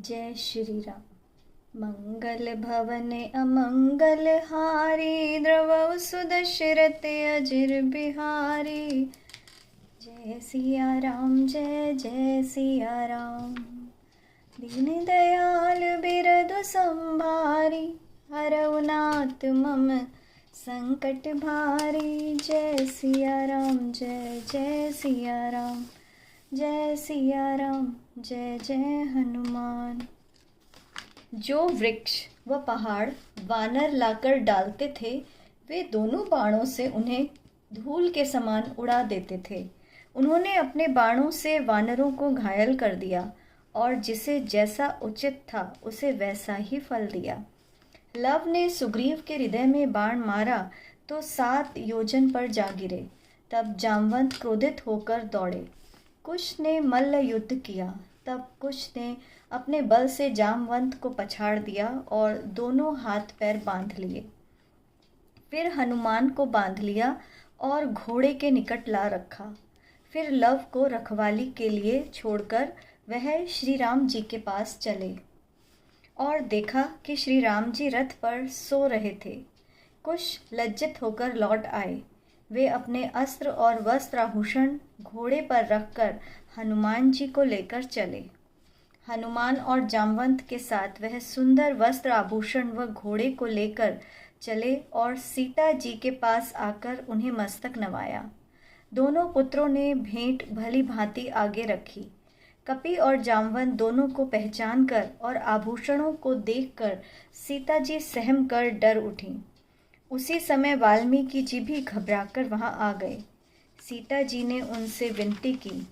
जय श्री राम। मंगल भवन अमंगल हारी, द्रवौ सुदशरथ अजिर बिहारी। जय सिया राम जय जय सिया राम। दीन दयाल बिरधु संभारी, हरऊ नाथ मम संकट भारी। जय सिया राम जय जय सिया राम। जय सिया राम जय जय हनुमान। जो वृक्ष व पहाड़ वानर लाकर डालते थे, वे दोनों बाणों से उन्हें धूल के समान उड़ा देते थे। उन्होंने अपने बाणों से वानरों को घायल कर दिया और जिसे जैसा उचित था उसे वैसा ही फल दिया। लव ने सुग्रीव के हृदय में बाण मारा तो 7 योजन पर जा गिरे। तब जामवंत क्रोधित होकर दौड़े। कुश ने मल्ल युद्ध किया। तब कुश ने अपने बल से जामवंत को पछाड़ दिया और दोनों हाथ पैर बांध लिए। फिर हनुमान को बांध लिया और घोड़े के निकट ला रखा। फिर लव को रखवाली के लिए छोड़कर वह श्री राम जी के पास चले और देखा कि श्री राम जी रथ पर सो रहे थे। कुश लज्जित होकर लौट आए। वे अपने अस्त्र और वस्त्र आभूषण घोड़े पर रखकर हनुमान जी को लेकर चले। हनुमान और जामवंत के साथ वह सुंदर वस्त्र आभूषण व घोड़े को लेकर चले और सीता जी के पास आकर उन्हें मस्तक नवाया। दोनों पुत्रों ने भेंट भली भांति आगे रखी। कपि और जामवंत दोनों को पहचान कर और आभूषणों को देखकर सीता जी सहम कर डर उठी। उसी समय वाल्मीकि जी भी घबराकर वहां आ गए। सीता जी ने उनसे विनती की।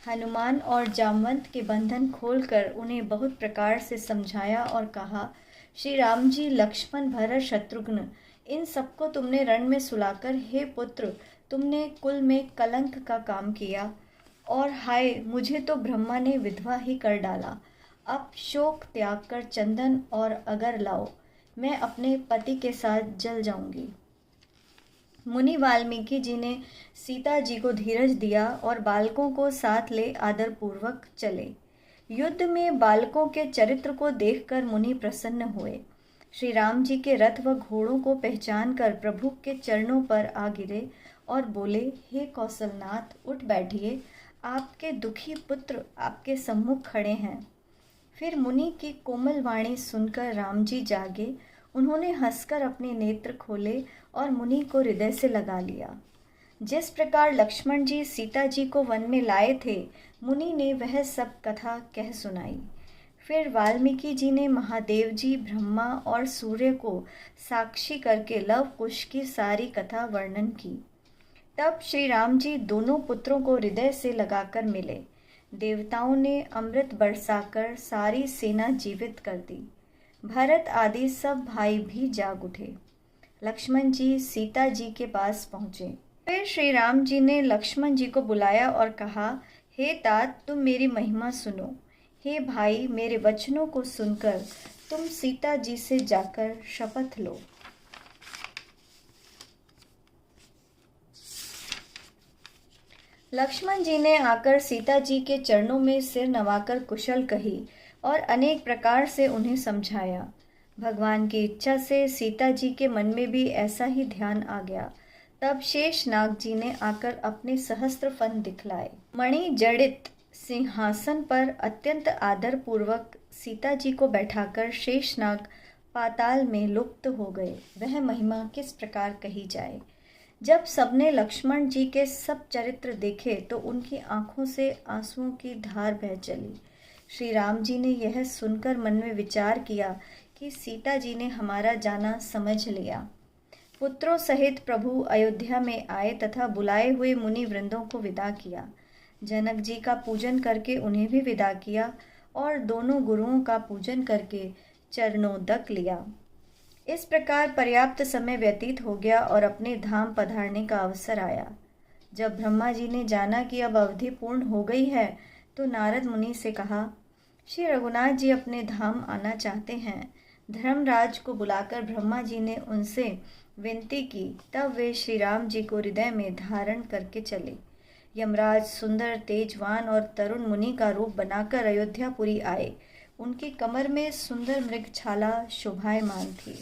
हनुमान और जामवंत के बंधन खोलकर उन्हें बहुत प्रकार से समझाया और कहा, श्री राम जी, लक्ष्मण, भरत, शत्रुघ्न, इन सबको तुमने रण में सुलाकर, हे पुत्र, तुमने कुल में कलंक का काम किया और हाय, मुझे तो ब्रह्मा ने विधवा ही कर डाला। अब शोक त्याग कर चंदन और अगर लाओ, मैं अपने पति के साथ जल जाऊंगी। मुनि वाल्मीकि जी ने सीता जी को धीरज दिया और बालकों को साथ ले आदर पूर्वक चले। युद्ध में बालकों के चरित्र को देखकर मुनि प्रसन्न हुए। श्री राम जी के रथ व घोड़ों को पहचान कर प्रभु के चरणों पर आ गिरे और बोले, हे कौशलनाथ, उठ बैठिए, आपके दुखी पुत्र आपके सम्मुख खड़े हैं। फिर मुनि की कोमल वाणी सुनकर राम जी जागे। उन्होंने हंसकर अपने नेत्र खोले और मुनि को हृदय से लगा लिया। जिस प्रकार लक्ष्मण जी सीता जी को वन में लाए थे, मुनि ने वह सब कथा कह सुनाई। फिर वाल्मीकि जी ने महादेव जी, ब्रह्मा और सूर्य को साक्षी करके लव कुश की सारी कथा वर्णन की। तब श्री राम जी दोनों पुत्रों को हृदय से लगाकर मिले। देवताओं ने अमृत बरसाकर सारी सेना जीवित कर दी। भरत आदि सब भाई भी जाग उठे। लक्ष्मण जी सीता जी के पास पहुँचे। फिर श्री राम जी ने लक्ष्मण जी को बुलाया और कहा, हे तात, तुम मेरी महिमा सुनो। हे भाई, मेरे वचनों को सुनकर तुम सीता जी से जाकर शपथ लो। लक्ष्मण जी ने आकर सीता जी के चरणों में सिर नवाकर कुशल कही और अनेक प्रकार से उन्हें समझाया। भगवान की इच्छा से सीता जी के मन में भी ऐसा ही ध्यान आ गया। तब शेषनाग जी ने आकर अपने सहस्त्र फन दिखलाए। मणि जड़ित सिंहासन पर अत्यंत आदर पूर्वक सीता जी को बैठाकर शेषनाग पाताल में लुप्त हो गए। वह महिमा किस प्रकार कही जाए। जब सबने लक्ष्मण जी के सब चरित्र देखे तो उनकी आंखों से आंसुओं की धार बह चली। श्री राम जी ने यह सुनकर मन में विचार किया कि सीता जी ने हमारा जाना समझ लिया। पुत्रों सहित प्रभु अयोध्या में आए तथा बुलाए हुए मुनि वृंदों को विदा किया। जनक जी का पूजन करके उन्हें भी विदा किया और दोनों गुरुओं का पूजन करके चरणोदक लिया। इस प्रकार पर्याप्त समय व्यतीत हो गया और अपने धाम पधारने का अवसर आया। जब ब्रह्मा जी ने जाना कि अब अवधि पूर्ण हो गई है, तो नारद मुनि से कहा, श्री रघुनाथ जी अपने धाम आना चाहते हैं। धर्मराज को बुलाकर ब्रह्मा जी ने उनसे विनती की। तब वे श्री राम जी को हृदय में धारण करके चले। यमराज सुंदर, तेजवान और तरुण मुनि का रूप बनाकर अयोध्यापुरी आए। उनकी कमर में सुंदर मृगछाला शोभायमान थी।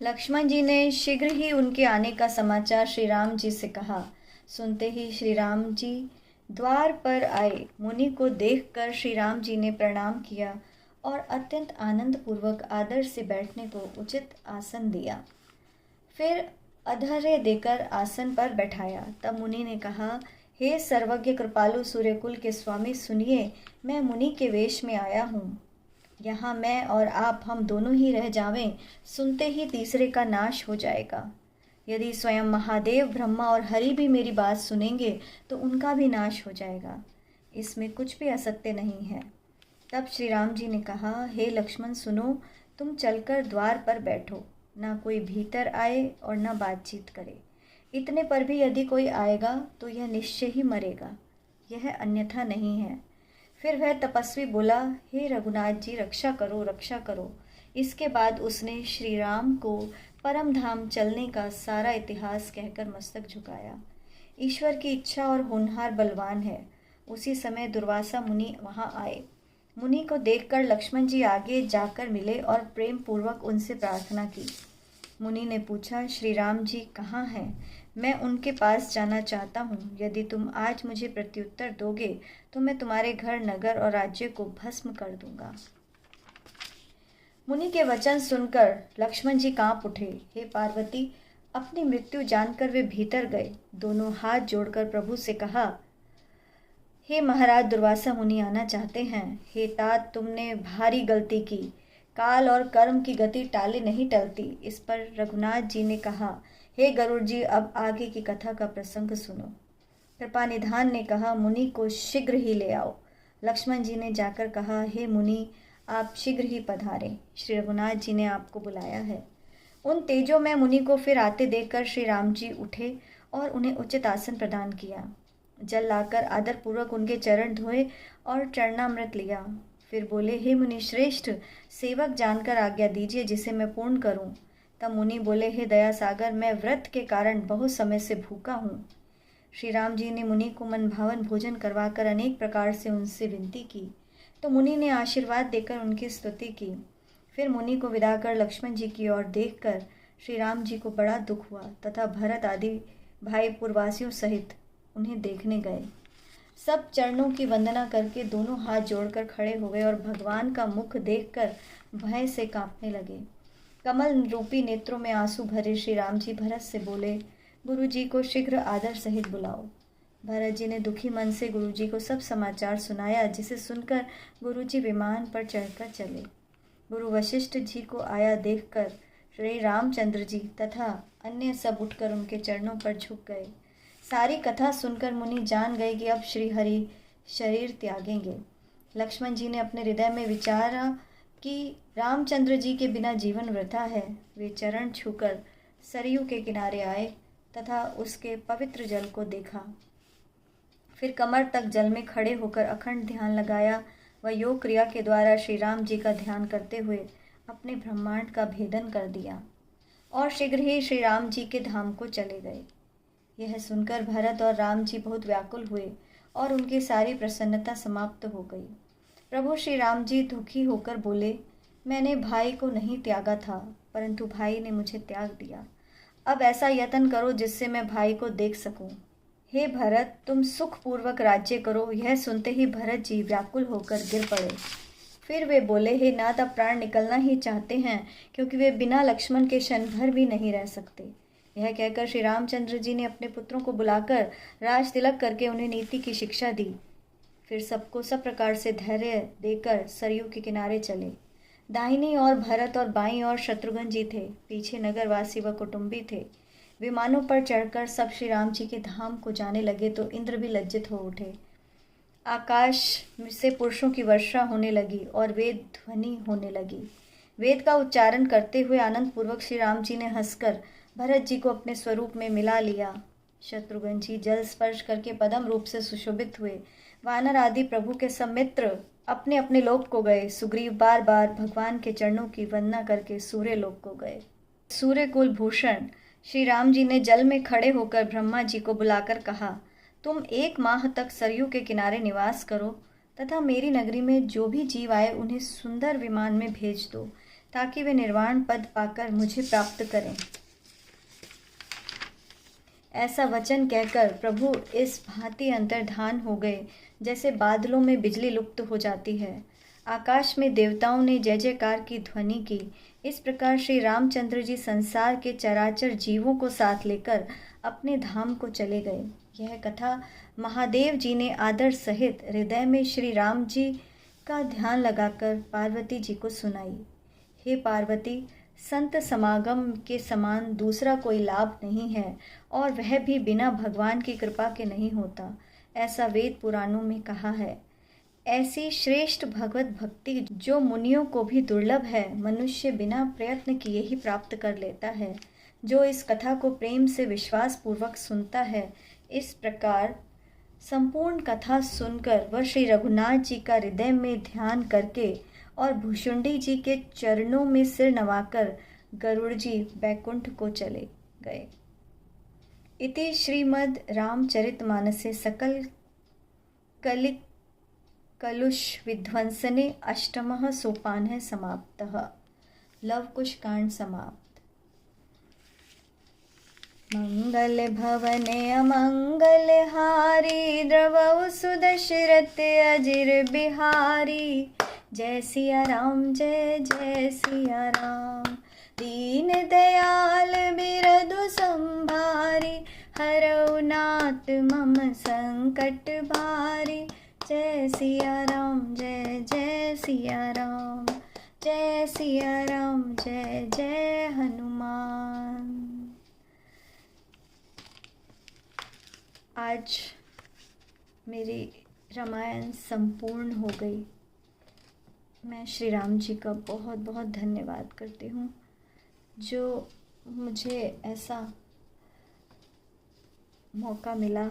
लक्ष्मण जी ने शीघ्र ही उनके आने का समाचार श्री राम जी से कहा। सुनते ही श्री राम जी द्वार पर आए। मुनि को देखकर श्री राम जी ने प्रणाम किया और अत्यंत आनंद पूर्वक आदर से बैठने को उचित आसन दिया। फिर अधर्य देकर आसन पर बैठाया। तब मुनि ने कहा, हे सर्वज्ञ कृपालु सूर्यकुल के स्वामी, सुनिए, मैं मुनि के वेश में आया हूँ। यहाँ मैं और आप हम दोनों ही रह जावें, सुनते ही तीसरे का नाश हो जाएगा। यदि स्वयं महादेव, ब्रह्मा और हरि भी मेरी बात सुनेंगे तो उनका भी नाश हो जाएगा। इसमें कुछ भी असत्य नहीं है। तब श्री राम जी ने कहा, हे लक्ष्मण सुनो, तुम चलकर द्वार पर बैठो। ना कोई भीतर आए और ना बातचीत करे। इतने पर भी यदि कोई आएगा तो यह निश्चय ही मरेगा, यह अन्यथा नहीं है। फिर वह तपस्वी बोला, हे रघुनाथ जी, रक्षा करो, रक्षा करो। इसके बाद उसने श्री राम को परम धाम चलने का सारा इतिहास कहकर मस्तक झुकाया। ईश्वर की इच्छा और होनहार बलवान है। उसी समय दुर्वासा मुनि वहां आए। मुनि को देखकर लक्ष्मण जी आगे जाकर मिले और प्रेम पूर्वक उनसे प्रार्थना की। मुनि ने पूछा, श्री राम जी कहाँ हैं? मैं उनके पास जाना चाहता हूँ। यदि तुम आज मुझे प्रत्युत्तर दोगे तो मैं तुम्हारे घर, नगर और राज्य को भस्म कर दूंगा। मुनि के वचन सुनकर लक्ष्मण जी कांप उठे। हे पार्वती, अपनी मृत्यु जानकर वे भीतर गए। दोनों हाथ जोड़कर प्रभु से कहा, हे महाराज, दुर्वासा मुनि आना चाहते हैं। हे तात, तुमने भारी गलती की। काल और कर्म की गति टाले नहीं टलती। इस पर रघुनाथ जी ने कहा, हे गरुड़ जी, अब आगे की कथा का प्रसंग सुनो। कृपा निधान ने कहा, मुनि को शीघ्र ही ले आओ। लक्ष्मण जी ने जाकर कहा, हे मुनि, आप शीघ्र ही पधारें, श्री रघुनाथ जी ने आपको बुलाया है। उन तेजों में मुनि को फिर आते देखकर श्री राम जी उठे और उन्हें उचित आसन प्रदान किया। जल लाकर आदरपूर्वक उनके चरण धोए और चरणामृत लिया। फिर बोले, हे मुनि श्रेष्ठ, सेवक जानकर आज्ञा दीजिए जिसे मैं पूर्ण करूं। तब मुनि बोले, हे दया सागर, मैं व्रत के कारण बहुत समय से भूखा हूँ। श्री राम जी ने मुनि को मन भावन भोजन करवाकर अनेक प्रकार से उनसे विनती की। तो मुनि ने आशीर्वाद देकर उनकी स्तुति की। फिर मुनि को विदा कर लक्ष्मण जी की ओर देखकर श्री राम जी को बड़ा दुख हुआ तथा भरत आदि भाई पुरवासियों सहित उन्हें देखने गए। सब चरणों की वंदना करके दोनों हाथ जोड़कर खड़े हो गए और भगवान का मुख देखकर भय से कांपने लगे। कमल रूपी नेत्रों में आंसू भरे श्री राम जी भरत से बोले, गुरु जी को शीघ्र आदर सहित बुलाओ। भरत जी ने दुखी मन से गुरु जी को सब समाचार सुनाया, जिसे सुनकर गुरु जी विमान पर चढ़कर चले। गुरु वशिष्ठ जी को आया देखकर श्री रामचंद्र जी तथा अन्य सब उठकर उनके चरणों पर झुक गए। सारी कथा सुनकर मुनि जान गए कि अब श्री हरि शरीर त्यागेंगे। लक्ष्मण जी ने अपने हृदय में विचारा कि रामचंद्र जी के बिना जीवन वृथा है। वे चरण छूकर सरयू के किनारे आए तथा उसके पवित्र जल को देखा। फिर कमर तक जल में खड़े होकर अखंड ध्यान लगाया व योग क्रिया के द्वारा श्री राम जी का ध्यान करते हुए अपने ब्रह्मांड का भेदन कर दिया और शीघ्र ही श्री राम जी के धाम को चले गए। यह सुनकर भरत और राम जी बहुत व्याकुल हुए और उनकी सारी प्रसन्नता समाप्त हो गई। प्रभु श्री राम जी दुखी होकर बोले, मैंने भाई को नहीं त्यागा था, परंतु भाई ने मुझे त्याग दिया। अब ऐसा यत्न करो जिससे मैं भाई को देख सकूं। हे भरत, तुम सुखपूर्वक राज्य करो। यह सुनते ही भरत जी व्याकुल होकर गिर पड़े। फिर वे बोले, हे नाथ, अब प्राण निकलना ही चाहते हैं, क्योंकि वे बिना लक्ष्मण के क्षण भर भी नहीं रह सकते। यह कहकर श्री रामचंद्र जी ने अपने पुत्रों को बुलाकर राज तिलक करके उन्हें नीति की शिक्षा दी। फिर सबको सब प्रकार से धैर्य देकर सरयू के किनारे चले। दाहिनी ओर भरत और बाईं ओर शत्रुघ्न जी थे। पीछे नगरवासी व कुटुंबी थे। विमानों पर चढ़कर सब श्री राम जी के धाम को जाने लगे तो इंद्र भी लज्जित हो उठे। आकाश से पुरुषों की वर्षा होने लगी और वेद ध्वनि होने लगी। वेद का उच्चारण करते हुए आनंद पूर्वक श्री राम जी ने हंसकर भरत जी को अपने स्वरूप में मिला लिया। शत्रुघ्न जी जल स्पर्श करके पदम रूप से सुशोभित हुए। वानर आदि प्रभु के सब मित्र अपने अपने लोक को गए। सुग्रीव बार बार भगवान के चरणों की वंदना करके सूर्य लोक को गए। सूर्य कुल भूषण श्री राम जी ने जल में खड़े होकर ब्रह्मा जी को बुलाकर कहा, तुम 1 माह तक सरयू के किनारे निवास करो तथा मेरी नगरी में जो भी जीव आए उन्हें सुंदर विमान में भेज दो, ताकि वे निर्वाण पद पाकर मुझे प्राप्त करें। ऐसा वचन कहकर प्रभु इस भांति अंतर्धान हो गए जैसे बादलों में बिजली लुप्त हो जाती है। आकाश में देवताओं ने जय जयकार की ध्वनि की। इस प्रकार श्री रामचंद्र जी संसार के चराचर जीवों को साथ लेकर अपने धाम को चले गए। यह कथा महादेव जी ने आदर सहित हृदय में श्री राम जी का ध्यान लगाकर पार्वती जी को सुनाई। हे पार्वती, संत समागम के समान दूसरा कोई लाभ नहीं है, और वह भी बिना भगवान की कृपा के नहीं होता, ऐसा वेद पुराणों में कहा है। ऐसी श्रेष्ठ भगवत भक्ति जो मुनियों को भी दुर्लभ है, मनुष्य बिना प्रयत्न किए ही प्राप्त कर लेता है। जो इस कथा को प्रेम से विश्वास पूर्वक सुनता है, इस प्रकार संपूर्ण कथा सुनकर वह श्री रघुनाथ जी का हृदय में ध्यान करके और भुषुंडी जी के चरणों में सिर नवाकर गरुड़ जी बैकुंठ को चले गए। इति श्रीमद् रामचरितमानसे सकल कलुष विध्वंसने अष्टमः सोपानः समाप्तः। लव कुश कांड समाप्त। मंगल भवने अमंगल हारी, द्रवहु सुदशरथ अजिर बिहारी। जय सिया राम, जय जय सिया राम। दीन दयाल बिरधु संभारी, हरऊ नाथ मम संकट भारी। जय सिया राम, जय जय सिया राम। जय सिया राम, जय जय हनुमान। आज मेरी रामायण संपूर्ण हो गई। मैं श्री राम जी का बहुत बहुत धन्यवाद करती हूँ, जो मुझे ऐसा मौका मिला,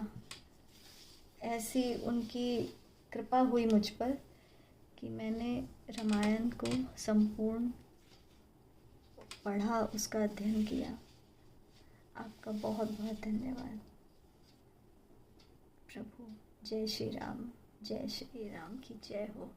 ऐसी उनकी कृपा हुई मुझ पर कि मैंने रामायण को संपूर्ण पढ़ा, उसका अध्ययन किया। आपका बहुत बहुत धन्यवाद। प्रभु जय श्री राम की जय हो।